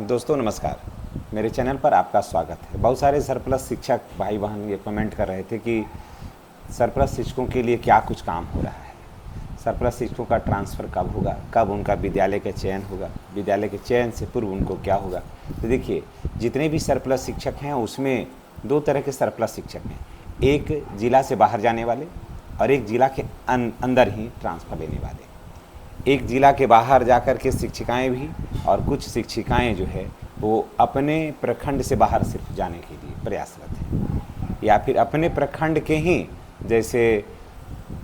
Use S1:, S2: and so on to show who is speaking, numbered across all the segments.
S1: दोस्तों नमस्कार। मेरे चैनल पर आपका स्वागत है। बहुत सारे सरप्लस शिक्षक भाई बहन ये कमेंट कर रहे थे कि सरप्लस शिक्षकों के लिए क्या कुछ काम हो रहा है, सरप्लस शिक्षकों का ट्रांसफ़र कब होगा, कब उनका विद्यालय का चयन होगा, विद्यालय के चयन से पूर्व उनको क्या होगा। तो देखिए, जितने भी सरप्लस शिक्षक हैं उसमें दो तरह के सरप्लस शिक्षक हैं। एक ज़िला से बाहर जाने वाले और एक ज़िला के अंदर ही ट्रांसफ़र लेने वाले। एक ज़िला के बाहर जाकर के शिक्षिकाएँ भी और कुछ शिक्षिकाएँ जो है वो अपने प्रखंड से बाहर सिर्फ जाने के लिए प्रयासरत हैं, या फिर अपने प्रखंड के ही जैसे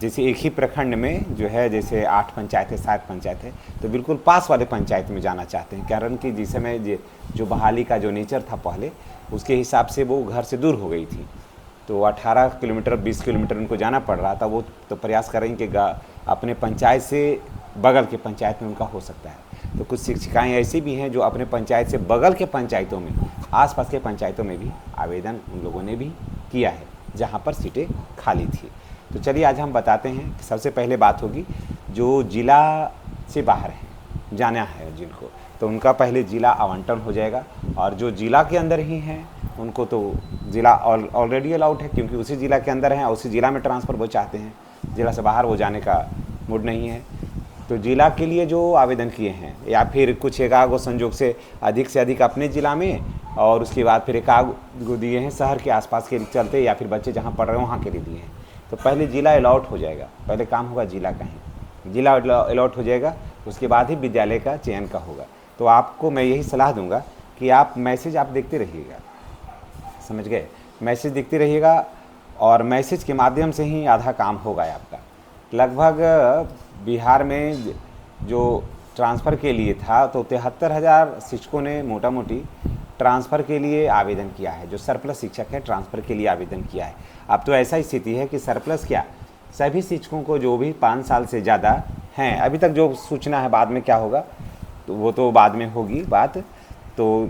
S1: एक ही प्रखंड में जो है, जैसे 8 पंचायत है, 7 पंचायत है, तो बिल्कुल पास वाले पंचायत में जाना चाहते हैं। कारण कि जिस समय जो बहाली का जो नेचर था पहले, उसके हिसाब से वो घर से दूर हो गई थी, तो 18 किलोमीटर 20 किलोमीटर उनको जाना पड़ रहा था। वो तो प्रयास करेंगे कि अपने पंचायत से बगल के पंचायत में उनका हो सकता है। तो कुछ शिक्षिकाएँ ऐसी भी हैं जो अपने पंचायत से बगल के पंचायतों में, आसपास के पंचायतों में भी आवेदन उन लोगों ने भी किया है जहाँ पर सीटें खाली थी। तो चलिए आज हम बताते हैं कि सबसे पहले बात होगी जो ज़िला से बाहर हैं, जाना है जिनको, तो उनका पहले ज़िला आवंटन हो जाएगा। और जो ज़िला के अंदर ही हैं उनको तो ज़िला ऑलरेडी अलाउड है, क्योंकि उसी ज़िला के अंदर हैं, उसी ज़िला में ट्रांसफ़र वो चाहते हैं, ज़िला से बाहर वो जाने का मूड नहीं है। तो ज़िला के लिए जो आवेदन किए हैं, या फिर कुछ एक आध संजोग से अधिक अपने ज़िला में, और उसके बाद फिर एक आध दिए हैं शहर के आसपास के चलते, या फिर बच्चे जहाँ पढ़ रहे हैं वहाँ के लिए दिए हैं। तो पहले ज़िला अलॉट हो जाएगा, पहले काम होगा ज़िला का ही, ज़िला अलॉट हो जाएगा, उसके बाद ही विद्यालय का चयन का होगा। तो आपको मैं यही सलाह दूंगा कि आप मैसेज आप देखते रहिएगा, समझ गए, मैसेज देखते रहिएगा, और मैसेज के माध्यम से ही आधा काम होगा आपका। लगभग बिहार में जो ट्रांसफ़र के लिए था तो 73,000 शिक्षकों ने मोटा मोटी ट्रांसफ़र के लिए आवेदन किया है। जो सरप्लस शिक्षक है ट्रांसफ़र के लिए आवेदन किया है। अब तो ऐसा स्थिति है कि सरप्लस क्या, सभी शिक्षकों को जो भी 5 साल से ज़्यादा हैं, अभी तक जो सूचना है, बाद में क्या होगा तो वो तो बाद में होगी बात। तो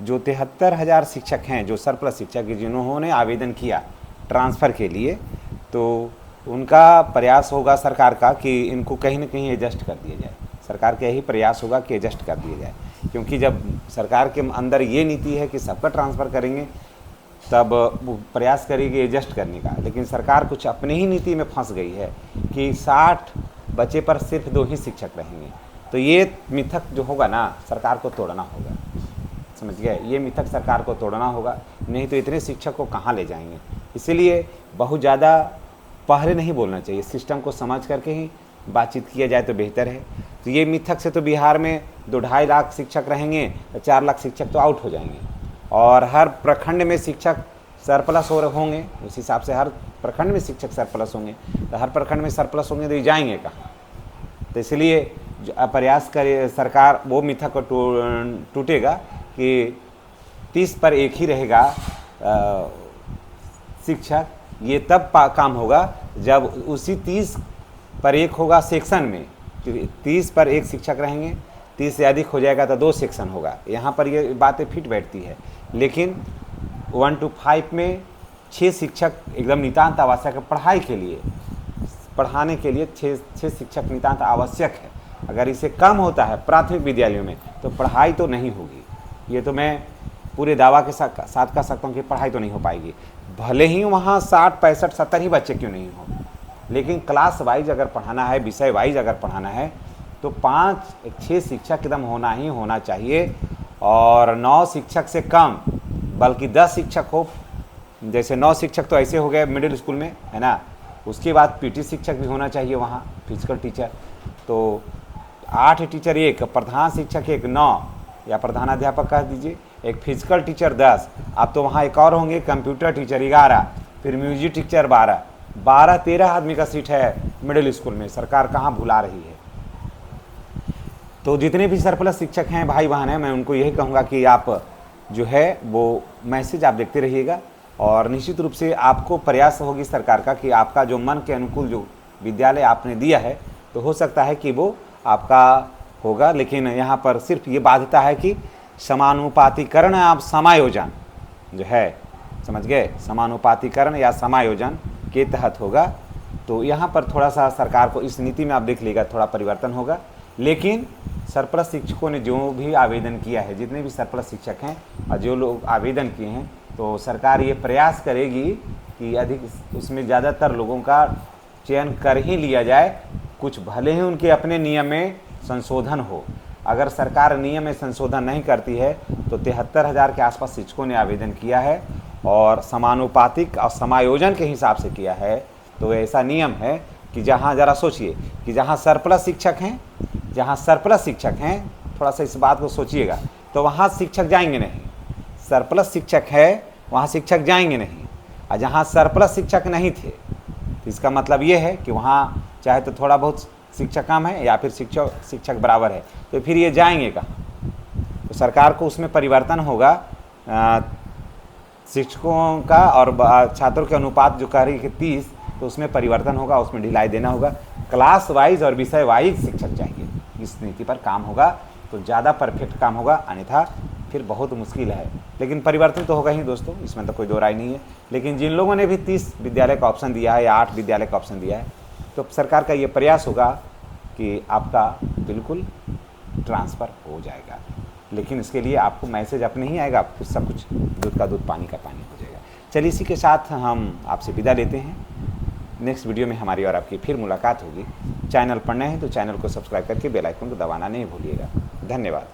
S1: जो 73,000 शिक्षक हैं जो सरप्लस शिक्षक जिन्होंने आवेदन किया ट्रांसफ़र के लिए, तो उनका प्रयास होगा सरकार का कि इनको कहीं ना कहीं एडजस्ट कर दिया जाए। सरकार का यही प्रयास होगा कि एडजस्ट कर दिया जाए, क्योंकि जब सरकार के अंदर ये नीति है कि सबका ट्रांसफ़र करेंगे, तब वो प्रयास करेगी एडजस्ट करने का। लेकिन सरकार कुछ अपनी ही नीति में फंस गई है कि 60 बच्चे पर सिर्फ 2 ही शिक्षक रहेंगे। तो ये मिथक जो होगा ना, सरकार को तोड़ना होगा, समझ गए, ये मिथक सरकार को तोड़ना होगा, नहीं तो इतने शिक्षक को कहाँ ले जाएंगे। इसीलिए बहुत ज़्यादा पहले नहीं बोलना चाहिए, सिस्टम को समझ करके ही बातचीत किया जाए तो बेहतर है। तो ये मिथक से तो बिहार में 2-2.5 लाख शिक्षक रहेंगे, 4 लाख शिक्षक तो आउट हो जाएंगे, और हर प्रखंड में शिक्षक सरप्लस होंगे, उस हिसाब से हर प्रखंड में शिक्षक सरप्लस होंगे, तो हर प्रखंड में सरप्लस होंगे तो ये जाएंगे कहाँ। तो इसलिए प्रयास करे सरकार, वो मिथक को टूटेगा कि 30 पर 1 ही रहेगा शिक्षक। ये तब काम होगा जब उसी 30 पर 1 होगा सेक्शन में, क्योंकि 30 पर 1 शिक्षक रहेंगे, 30 से अधिक हो जाएगा तो 2 सेक्शन होगा। यहाँ पर ये बातें फिट बैठती है। लेकिन 1 to 5 में 6 शिक्षक एकदम नितांत आवश्यक है, पढ़ाई के लिए, पढ़ाने के लिए 6 शिक्षक नितांत आवश्यक है। अगर इसे कम होता है प्राथमिक विद्यालयों में तो पढ़ाई तो नहीं होगी। ये तो मैं पूरे दावा के साथ कह सकता हूँ कि पढ़ाई तो नहीं हो पाएगी। भले ही वहाँ 60, 65, 70 ही बच्चे क्यों नहीं हो, लेकिन क्लास वाइज अगर पढ़ाना है, विषय वाइज अगर पढ़ाना है, तो 5-6 शिक्षक एकदम होना ही होना चाहिए। और 9 शिक्षक से कम, बल्कि 10 शिक्षक हो। जैसे 9 शिक्षक तो ऐसे हो गए मिडिल स्कूल में, है ना, उसके बाद पीटी शिक्षक भी होना चाहिए वहाँ, फिजिकल टीचर। तो 8 टीचर 1, प्रधान शिक्षक 1, 9, या प्रधानाध्यापक कह दीजिए, एक फिजिकल टीचर 10। अब तो वहाँ एक और होंगे कंप्यूटर टीचर 11, फिर म्यूजिक टीचर 12-13 आदमी का सीट है मिडिल स्कूल में। सरकार कहाँ भुला रही है। तो जितने भी सरप्लस शिक्षक हैं भाई बहन हैं, मैं उनको यही कहूँगा कि आप जो है वो मैसेज आप देखते रहिएगा, और निश्चित रूप से आपको प्रयास होगी सरकार का कि आपका जो मन के अनुकूल जो विद्यालय आपने दिया है, तो हो सकता है कि वो आपका होगा। लेकिन यहाँ पर सिर्फ ये बाध्यता है कि समानुपातिकरण या समायोजन जो है, समझ गए, समानुपातिकरण या समायोजन के तहत होगा। तो यहाँ पर थोड़ा सा सरकार को इस नीति में आप देख लीजिएगा, थोड़ा परिवर्तन होगा। लेकिन सरप्लस शिक्षकों ने जो भी आवेदन किया है, जितने भी सरप्लस शिक्षक हैं और जो लोग आवेदन किए हैं, तो सरकार ये प्रयास करेगी कि अधिक उसमें ज़्यादातर लोगों का चयन कर ही लिया जाए। कुछ भले ही उनके अपने नियम में संशोधन हो, अगर सरकार नियम में संशोधन नहीं करती है तो 73,000 के आसपास शिक्षकों ने आवेदन किया है और समानुपातिक और समायोजन के हिसाब से किया है। तो ऐसा नियम है कि जहाँ, ज़रा सोचिए कि जहाँ सरप्लस शिक्षक हैं, थोड़ा सा इस बात को सोचिएगा, तो वहाँ शिक्षक जाएंगे नहीं। सरप्लस शिक्षक है वहाँ शिक्षक जाएंगे नहीं, और जहाँ सरप्लस शिक्षक नहीं थे तो इसका मतलब ये है कि वहाँ चाहे तो थोड़ा बहुत शिक्षक कम है या फिर शिक्षक बराबर है, तो फिर ये जाएंगे कहाँ? तो सरकार को उसमें परिवर्तन होगा। शिक्षकों का और छात्रों के अनुपात जो कह रही है कि 30, तो उसमें परिवर्तन होगा, उसमें ढिलाई देना होगा। क्लास वाइज और विषय वाइज शिक्षक चाहिए। इस नीति पर काम होगा तो ज़्यादा परफेक्ट काम होगा, अन्यथा फिर बहुत मुश्किल है। लेकिन परिवर्तन तो होगा ही दोस्तों, इसमें तो कोई दो राय नहीं है। लेकिन जिन लोगों ने भी 30 विद्यालय का ऑप्शन दिया है या 8 विद्यालय का ऑप्शन दिया है, तो सरकार का ये प्रयास होगा कि आपका बिल्कुल ट्रांसफ़र हो जाएगा। लेकिन इसके लिए आपको मैसेज अपने ही आएगा, आपको सब कुछ दूध का दूध पानी का पानी हो जाएगा। चलिए, इसी के साथ हम आपसे विदा लेते हैं। नेक्स्ट वीडियो में हमारी और आपकी फिर मुलाकात होगी। चैनल पर नए हैं तो चैनल को सब्सक्राइब करके बेल आइकन को दबाना नहीं भूलिएगा। धन्यवाद।